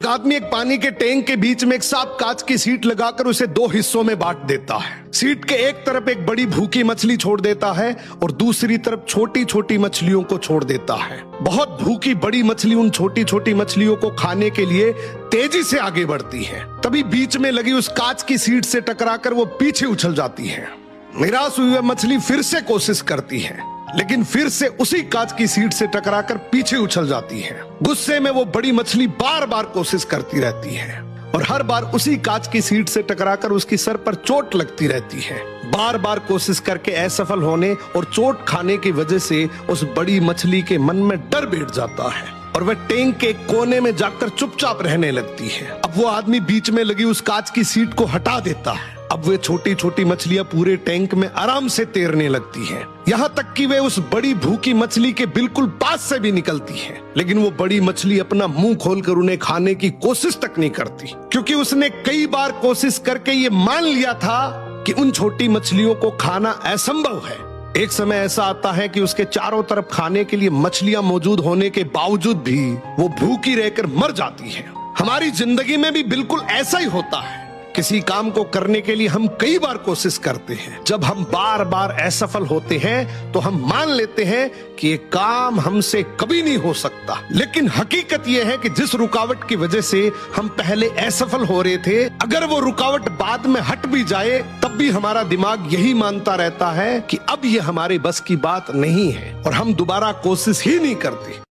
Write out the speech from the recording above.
एक आदमी एक पानी के टैंक के बीच में एक साफ कांच की सीट लगाकर उसे दो हिस्सों में बांट देता है। सीट के एक तरफ एक बड़ी भूखी मछली छोड़ देता है और दूसरी तरफ छोटी छोटी मछलियों को छोड़ देता है। बहुत भूखी बड़ी मछली उन छोटी छोटी मछलियों को खाने के लिए तेजी से आगे बढ़ती है। तभी बीच में लगी उस कांच की सीट से टकराकर वो पीछे उछल जाती है। निराश हुई वह मछली फिर से कोशिश करती है, लेकिन फिर से उसी कांच की सीट से टकराकर पीछे उछल जाती है। गुस्से में वो बड़ी मछली बार बार कोशिश करती रहती है और हर बार उसी कांच की सीट से टकराकर उसकी सर पर चोट लगती रहती है। बार बार कोशिश करके असफल होने और चोट खाने की वजह से उस बड़ी मछली के मन में डर बैठ जाता है और वह टैंक के कोने में जाकर चुपचाप रहने लगती है। अब वो आदमी बीच में लगी उस कांच की सीट को हटा देता है। अब वे छोटी छोटी मछलियां पूरे टैंक में आराम से तैरने लगती हैं। यहाँ तक कि वे उस बड़ी भूखी मछली के बिल्कुल पास से भी निकलती है, लेकिन वो बड़ी मछली अपना मुंह खोलकर उन्हें खाने की कोशिश तक नहीं करती, क्योंकि उसने कई बार कोशिश करके ये मान लिया था कि उन छोटी मछलियों को खाना असंभव है। एक समय ऐसा आता है कि उसके चारों तरफ खाने के लिए मछलियां मौजूद होने के बावजूद भी वो भूखी रहकर मर जाती है। हमारी जिंदगी में भी बिल्कुल ऐसा ही होता है। किसी काम को करने के लिए हम कई बार कोशिश करते हैं। जब हम बार बार असफल होते हैं तो हम मान लेते हैं कि ये काम हमसे कभी नहीं हो सकता, लेकिन हकीकत यह है कि जिस रुकावट की वजह से हम पहले असफल हो रहे थे, अगर वो रुकावट बाद में हट भी जाए तब भी हमारा दिमाग यही मानता रहता है कि अब ये हमारे बस की बात नहीं है और हम दोबारा कोशिश ही नहीं करते।